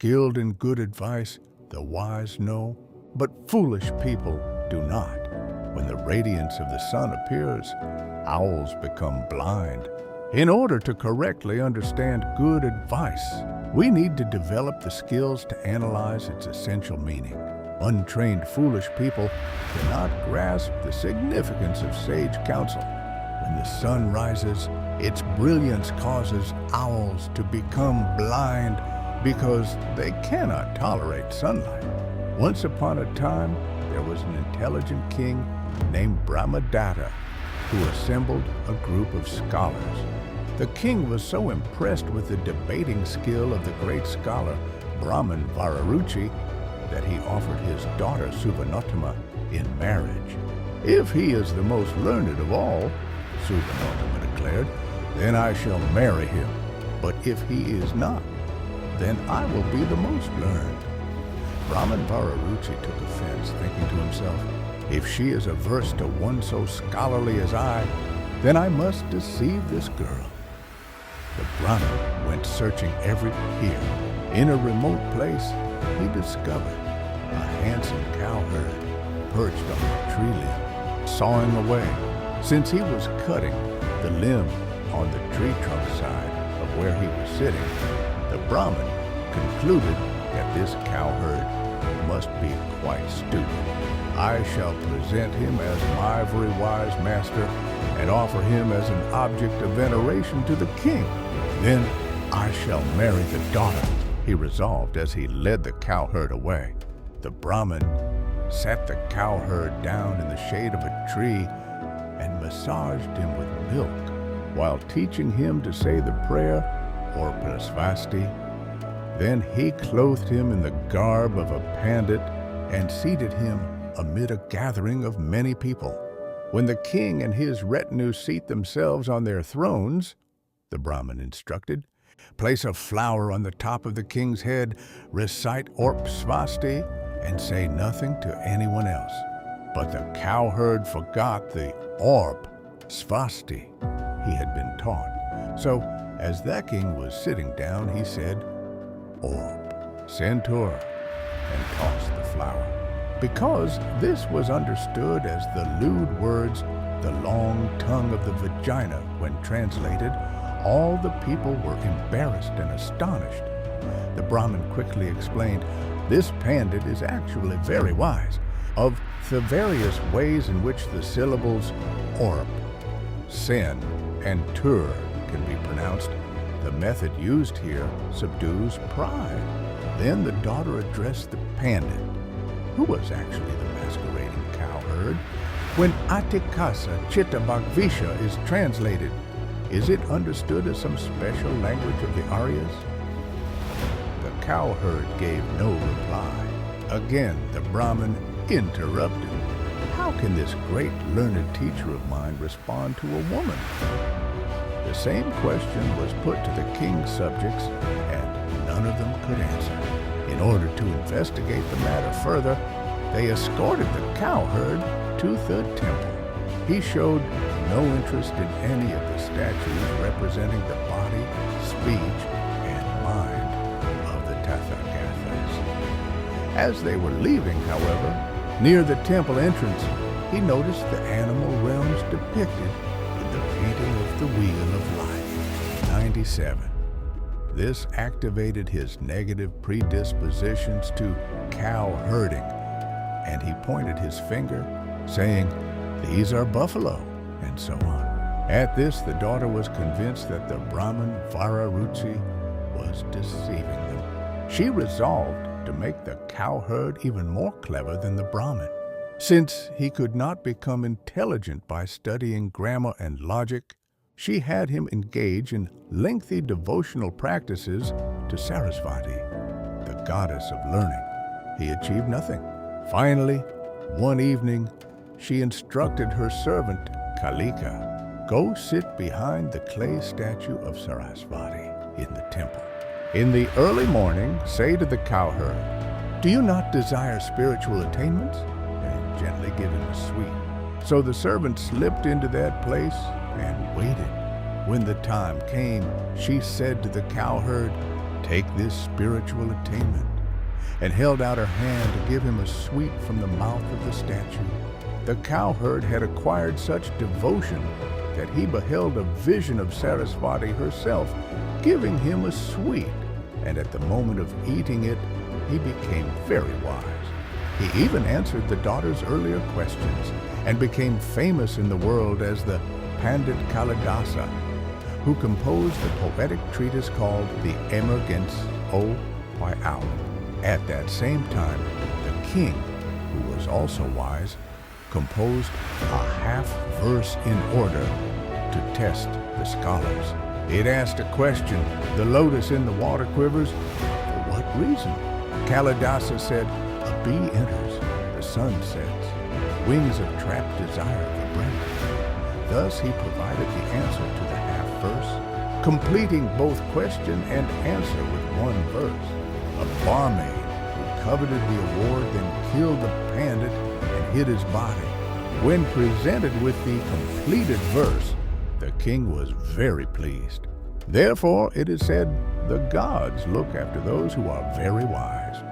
skilled in good advice, the wise know, but foolish people do not. When the radiance of the sun appears, owls become blind. In order to correctly understand good advice, we need to develop the skills to analyze its essential meaning. Untrained, foolish people cannot grasp the significance of sage counsel. When the sun rises, its brilliance causes owls to become blind because they cannot tolerate sunlight. Once upon a time, there was an intelligent king named Brahmadatta who assembled a group of scholars. The king was so impressed with the debating skill of the great scholar Brahman Vararuchi that he offered his daughter Subhanottama in marriage. "If he is the most learned of all," Subhanottama declared, "then I shall marry him. But if he is not, then I will be the most learned." Brahman Vararuchi took offense, thinking to himself, "If she is averse to one so scholarly as I, then I must deceive this girl." The Brahmin went searching everywhere. In a remote place, he discovered a handsome cowherd perched on a tree limb, sawing away. Since he was cutting the limb on the tree trunk side of where he was sitting, the Brahmin concluded that this cowherd must be quite stupid. "I shall present him as my very wise master and offer him as an object of veneration to the king. Then I shall marry the daughter," he resolved as he led the cowherd away. The Brahmin sat the cowherd down in the shade of a tree and massaged him with milk while teaching him to say the prayer or prasvasti. Then he clothed him in the garb of a pandit and seated him amid a gathering of many people. When the king and his retinue seat themselves on their thrones, the Brahmin instructed, place a flower on the top of the king's head, recite Orp Svasti, and say nothing to anyone else. But the cowherd forgot the Orp Svasti he had been taught. So, as the king was sitting down, he said, "Orp, Centaur," and tossed the flower. Because this was understood as the lewd words, the long tongue of the vagina, when translated, all the people were embarrassed and astonished. The Brahmin quickly explained, "This pandit is actually very wise. Of the various ways in which the syllables orp, sen, and tur can be pronounced, the method used here subdues pride." Then the daughter addressed the pandit, who was actually the masquerading cowherd. "When Atikasa Chittabhagvisha is translated, is it understood as some special language of the Aryas?" The cowherd gave no reply. Again, the Brahmin interrupted. "How can this great learned teacher of mine respond to a woman?" The same question was put to the king's subjects, and none of them could answer. In order to investigate the matter further, they escorted the cowherd to the temple. He showed no interest in any of the statues representing the body, speech, and mind of the Tathagatas. As they were leaving, however, near the temple entrance, he noticed the animal realms depicted in the painting of the Wheel of Life. 97. This activated his negative predispositions to cow herding, and he pointed his finger, saying, "These are buffalo," and so on. At this, the daughter was convinced that the Brahmin Vararuchi was deceiving them. She resolved to make the cowherd even more clever than the Brahmin. Since he could not become intelligent by studying grammar and logic, she had him engage in lengthy devotional practices to Sarasvati, the goddess of learning. He achieved nothing. Finally, one evening, she instructed her servant, Kalika, "Go sit behind the clay statue of Sarasvati in the temple. In the early morning, say to the cowherd, 'Do you not desire spiritual attainments?' and gently give him a sweet." So the servant slipped into that place and waited. When the time came, she said to the cowherd, take this spiritual attainment, and held out her hand to give him a sweet from the mouth of the statue. The cowherd had acquired such devotion that he beheld a vision of Sarasvati herself giving him a sweet, and at the moment of eating it, he became very wise. He even answered the daughter's earlier questions and became famous in the world as the Pandit Kalidasa, who composed the poetic treatise called the Emergence O Payal. At that same time, the king, who was also wise, composed a half-verse in order to test the scholars. It asked a question: the lotus in the water quivers, for what reason? Kalidasa said, a bee enters, the sun sets, wings of trapped desire vibrate. Thus he provided the answer to the half-verse, completing both question and answer with one verse. A barmaid who coveted the award then killed the pandit and hid his body. When presented with the completed verse, the king was very pleased. Therefore, it is said, the gods look after those who are very wise.